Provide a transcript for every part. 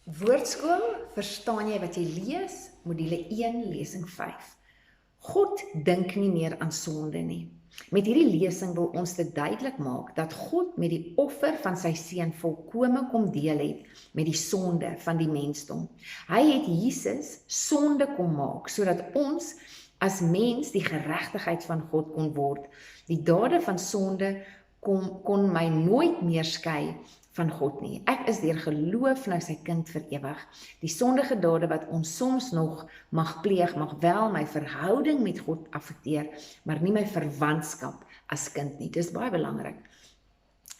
Woordskool, verstaan jy wat jy lees? Module 1, lesing 5. God dink nie meer aan sonde nie. Met hierdie lesing wil ons dit duidelik maak dat God met die offer van sy seun volkome kom deel het met die sonde van die mensdom. Hy het Jesus sonde kom maak, sodat ons as mens die geregtigheid van God kon word. Die dade van sonde kon my nooit meer skei van God nie. Ek is deur geloof nou sy kind vir ewig. Die sondige dade wat ons soms nog mag pleeg, mag wel my verhouding met God affekteer, maar nie my verwantskap as kind nie. Dis baie belangrik.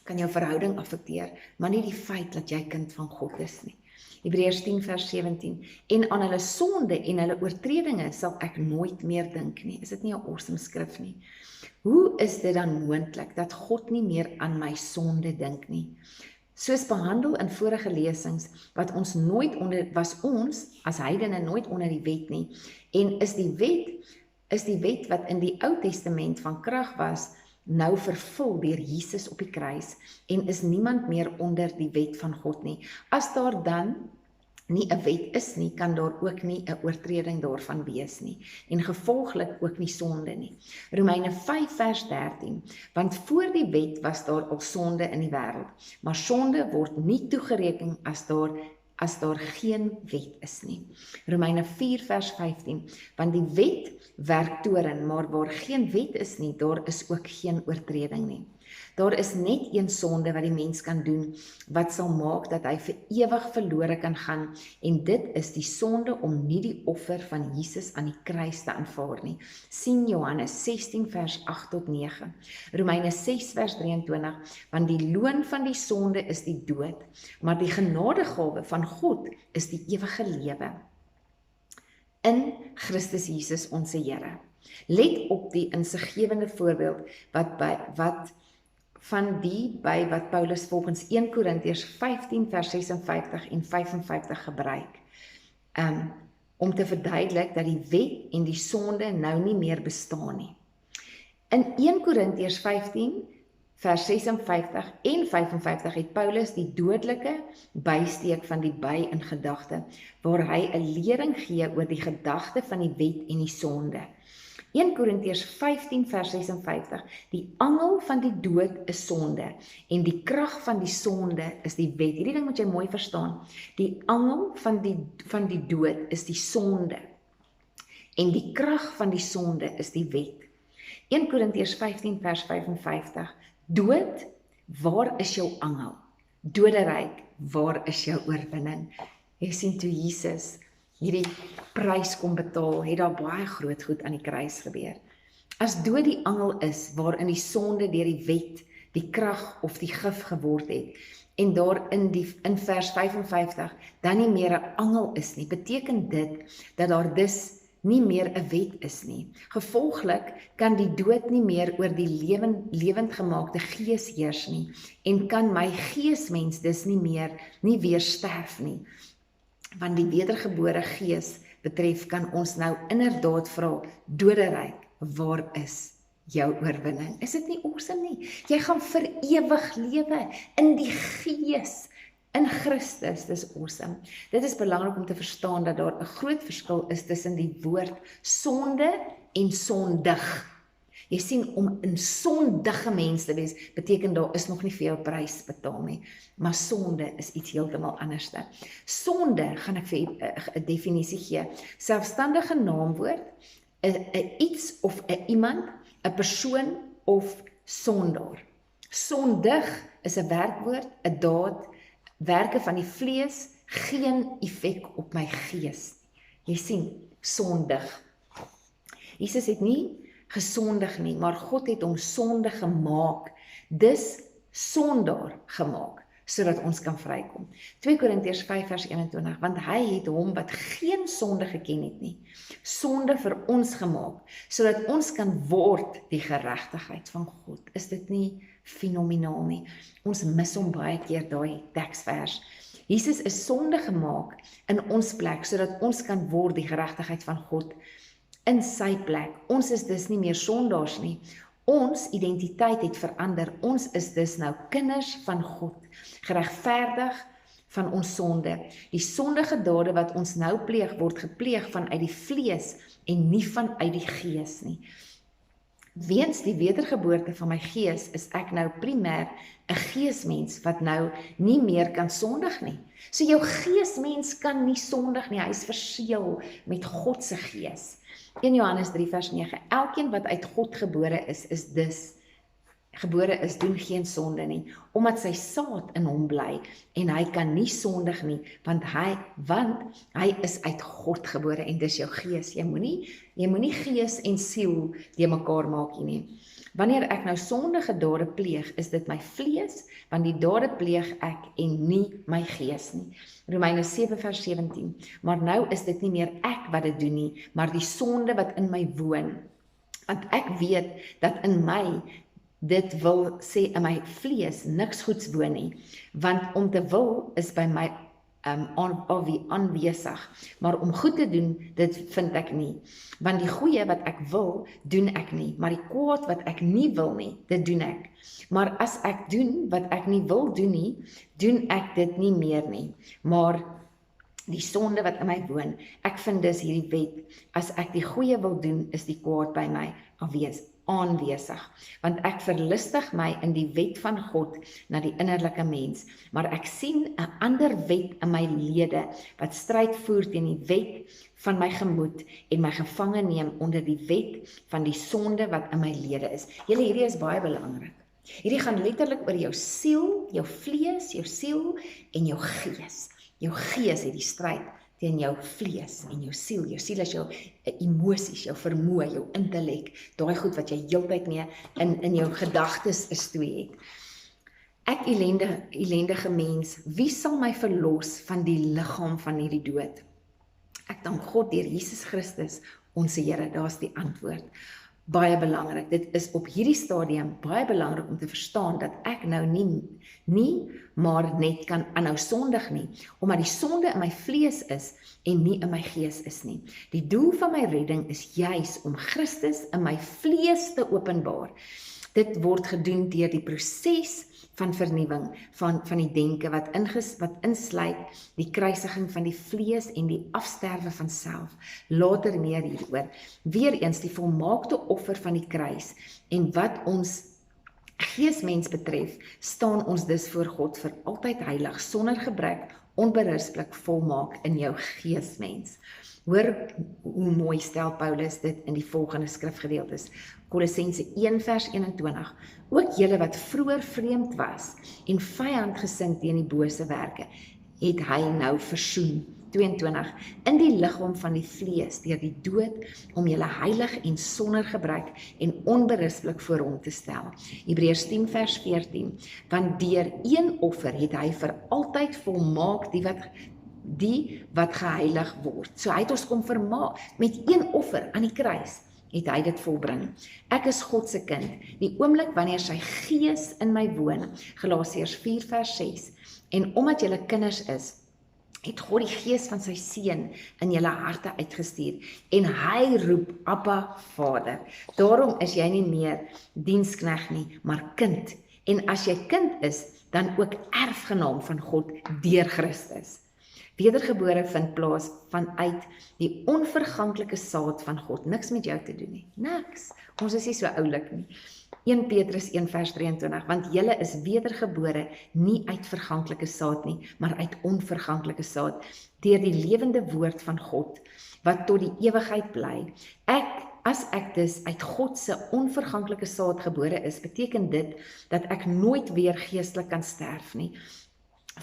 Kan jou verhouding affekteer, maar nie die feit dat jy kind van God is nie. Hebreërs 10 vers 17. En aan hulle sonde en hulle oortredinge sal ek nooit meer dink nie. Is dit nie 'n awesome skrif nie? Hoe is dit dan moontlik dat God nie meer aan my sonde dink nie? Soos behandel in vorige lesings, was ons as heidene nooit onder die wet nie, en is die wet wat in die Ou Testament van krag was, nou vervul deur Jesus op die kruis, en is niemand meer onder die wet van God nie. As daar dan nie 'n wet is nie, kan daar ook nie 'n oortreding daarvan wees nie, en gevolglik ook nie sonde nie. Romeine 5 vers 13, want voor die wet was daar al sonde in die wêreld, maar sonde word nie toegereken as daar geen wet is nie. Romeine 4 vers 15, want die wet werk toorn, maar waar geen wet is nie, daar is ook geen oortreding nie. Daar is net een sonde wat die mens kan doen, wat sal maak dat hy vir ewig verlore kan gaan, en dit is die sonde om nie die offer van Jesus aan die kruis te aanvaar nie. Sien Johannes 16 vers 8 tot 9, Romeine 6 vers 23, want die loon van die sonde is die dood, maar die genadegawe van God is die ewige lewe in Christus Jesus onze Here. Let op die insiggewende voorbeeld wat Paulus volgens 1 Korintiërs 15 vers 56 en 55 gebruik, om te verduidelik dat die wet en die sonde nou nie meer bestaan nie. In 1 Korintiërs 15 vers 56 en 55 het Paulus die dodelike bysteek van die by in gedagte, waar hy 'n lering gee oor die gedagte van die wet en die sonde. 1 Korintiërs 15 vers 56, die angel van die dood is sonde, en die krag van die sonde is die wet. Hierdie ding moet jy mooi verstaan. Die angel van die dood is die sonde, en die krag van die sonde is die wet. 1 Korintiërs 15 vers 55, dood, waar is jou angel? Doderyk, waar is jou oorwinning? Jy sien toe Jesus hierdie prys kom betaal, het daar baie groot goed aan die kruis gebeur. As dood die angel is, waarin die sonde deur die wet, die krag of die gif geword het, en daar in vers 55, dan nie meer 'n angel is nie, beteken dit, dat daar dus nie meer 'n wet is nie. Gevolglik kan die dood nie meer oor die lewend gemaakte gees heers nie, en kan my geesmens dus nie weer sterf nie. Want die wedergebore gees betref, kan ons nou inderdaad vra, doderyk, waar is jou oorwinning? Is dit nie awesome nie? Jy gaan vir ewig lewe in die gees, in Christus. Dis awesome. Dit is belangrik om te verstaan dat daar 'n groot verskil is tussen die woord sonde en sondig. Jy sien, om 'n sondige mens te wees, beteken daar is nog nie vir jou prys betaal nie. Maar sonde is iets heeltemal anderste. Sonde, gaan ek vir 'n definisie gee. Selfstandige naamwoord, 'n iets of 'n iemand, 'n persoon of sondaar. Sondig is 'n werkwoord, 'n daad, werke van die vlees, geen effek op my gees. Jy sien, sondig. Jesus het nie gesondig nie, maar God het hom sonde gemaak, dus sondaar gemaak, sodat ons kan vrykom. 2 Korintiërs 5 vers 21, want hy het hom wat geen sonde geken het nie, sonde vir ons gemaak, sodat ons kan word die geregtigheid van God. Is dit nie fenomenaal nie? Ons mis hom baie keer daai teksvers. Jesus is sonde gemaak in ons plek, sodat ons kan word die geregtigheid van God in sy plek. Ons is dus nie meer sondaars nie. Ons identiteit het verander. Ons is dus nou kinders van God, geregverdig van ons sonde. Die sondige dade wat ons nou pleeg, word gepleeg vanuit die vlees en nie vanuit die gees nie. Weens die wedergeboorte van my gees is ek nou primêr 'n geesmens wat nou nie meer kan sondig nie. So jou geesmens kan nie sondig nie, hy is verseël met God se gees. 1 Johannes 3 vers 9, elkeen wat uit God gebore is doen geen sonde nie, omdat sy saad in hom bly, en hy kan nie sondig nie, want hy is uit God gebore, en dis jou gees. Jy moenie gees en siel die mekaar maak nie. Wanneer ek nou sondige dade pleeg, is dit my vlees, want die dade pleeg ek en nie my gees nie. Romeine 7 vers 17, maar nou is dit nie meer ek wat dit doen nie, maar die sonde wat in my woon. Want ek weet dat in my, dit wil sê in my vlees, niks goeds woon nie, want om te wil is by my aanwesig, maar om goed te doen, dit vind ek nie. Want die goeie wat ek wil, doen ek nie, maar die kwaad wat ek nie wil nie, dit doen ek. Maar as ek doen wat ek nie wil doen nie, doen ek dit nie meer nie, maar die sonde wat in my woon, ek vind dus hierdie wet, as ek die goeie wil doen, is die kwaad by my aanwesig, want ek verlustig my in die wet van God na die innerlike mens, maar ek sien 'n ander wet in my lede, wat stryd voer teen die wet van my gemoed, en my gevange neem onder die wet van die sonde wat in my lede is. Hierdie is baie belangrik. Hierdie gaan letterlik oor jou siel, jou vlees, jou siel en jou gees. Jou gees het die stryd teen jou vlees en jou siel. Jou siel is jou emosies, jou vermoë, jou intellek, daai goed wat jy heeltyd mee in jou gedagtes is toe het. Ek elendige mens, wie sal my verlos van die liggaam van hierdie dood? Ek dank God deur Jesus Christus, ons Here, daar's die antwoord. Baie belangrik, dit is op hierdie stadium baie belangrik om te verstaan dat ek nou nie maar net kan aanhou sondig nie, omdat die sonde in my vlees is en nie in my gees is nie. Die doel van my redding is juis om Christus in my vlees te openbaar. Dit word gedoen deur die proses van vernuwing van die denke wat insluit die kruisiging van die vlees en die afsterwe van self. Later meer hieroor. Weereens die volmaakte offer van die kruis, en wat ons geesmens betref, staan ons dus voor God vir altyd heilig, sonder gebrek, onberispelik, volmaak in jou geesmens. Hoor hoe mooi stel Paulus dit in die volgende skrifgedeeltes. Kolossense 1 vers 21. Ook julle wat vroeër vreemd was en vyand gesind teen die bose werke, het hy nou versoen. 22. In die liggaam van die vlees deur die dood, om julle heilig en sonder gebrek en onberispelik voor hom te stel. Hebreërs 10 vers 14. Want deur een offer het hy vir altyd volmaak die wat geheilig word. So hy het ons kom vermaak met een offer aan die kruis, het hy dit volbring. Ek is God se kind, die oomblik wanneer sy gees in my woon, Galasiërs 4 vers 6, en omdat julle kinders is, het God die gees van sy seun in julle harte uitgestuur, en hy roep, Abba, Vader. Daarom is jy nie meer diensknegt nie, maar kind. En as jy kind is, dan ook erfgenaam van God deur Christus. Wedergebore vind plaas vanuit die onverganklike saad van God. Niks met jou te doen nie. Niks. Ons is nie so oulik nie. 1 Petrus 1 vers 23, want julle is wedergebore nie uit verganklike saad nie, maar uit onverganklike saad, deur die lewende woord van God, wat tot die ewigheid bly. As ek dus uit God se onverganklike saad gebore is, beteken dit dat ek nooit weer geestelik kan sterf nie,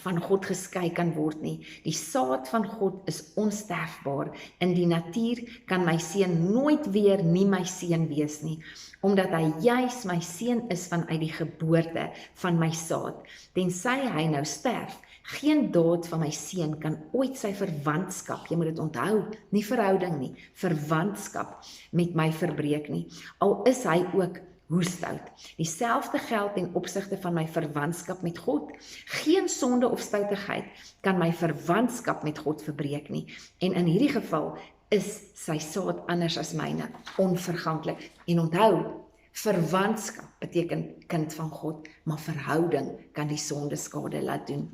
van God geskei kan word nie. Die saad van God is onsterfbaar. In die natuur kan my seun nooit weer nie my seun wees nie, omdat hy juis my seun is vanuit die geboorte van my saad. Tensy hy nou sterf, geen daad van my seun kan ooit sy verwantskap, jy moet dit onthou, nie verhouding nie, verwantskap met my verbreek nie, al is hy ook hoestout. Dieselfde geld ten opsigte van my verwantskap met God. Geen sonde of stoutigheid kan my verwantskap met God verbreek nie. En in hierdie geval is sy saad anders as myne, onverganklik. En onthou, verwantskap beteken kind van God, maar verhouding kan die sonde skade laat doen.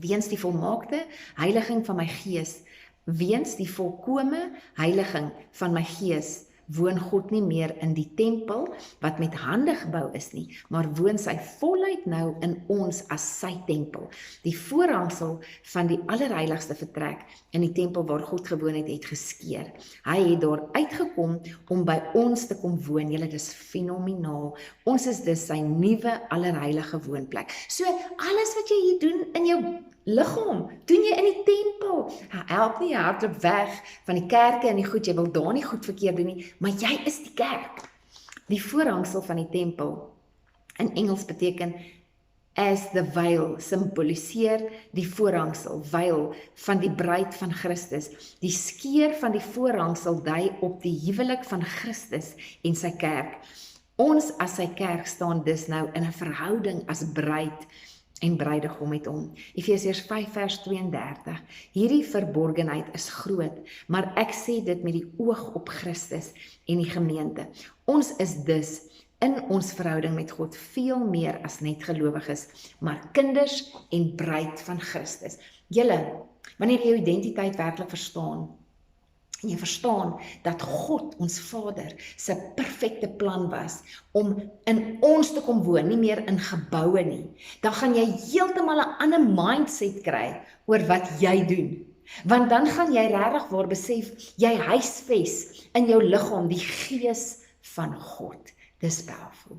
weens die volmaakte heiliging van my gees, weens die volkome heiliging van my gees, woon God nie meer in die tempel wat met hande gebou is nie, maar woon sy voluit nou in ons as sy tempel. Die voorhangsel van die allerheiligste vertrek in die tempel waar God gewoon het, het geskeur. Hy het daar uitgekom om by ons te kom woon. Julle, dis fenomenaal. Ons is dus sy nuwe allerheilige woonplek. So, alles wat jy hier doen in jou liggaam, doen jy in die tempel. Help nie, jy hardloop weg van die kerke en die goed, jy wil daar nie goed verkeerd doen nie, maar jy is die kerk. Die voorhangsel van die tempel, in Engels beteken as the veil, symboliseer die voorhangsel, veil van die bruid van Christus. Die skeur van die voorhangsel dui op die huwelik van Christus en sy kerk. Ons as sy kerk staan dus nou in 'n verhouding as bruid en bruidegom met hom. Efesiërs 5 vers 32. Hierdie verborgenheid is groot, maar ek sê dit met die oog op Christus en die gemeente. Ons is dus in ons verhouding met God veel meer as net gelowiges, maar kinders en bruid van Christus. Julle, wanneer jy jou identiteit werklik verstaan, en jy verstaan dat God, ons Vader, sy perfekte plan was om in ons te kom woon, nie meer in geboue nie, dan gaan jy heeltemal 'n ander mindset kry oor wat jy doen. Want dan gaan jy regtig waar besef, jy huisves in jou liggaam die gees van God. Dis powerful.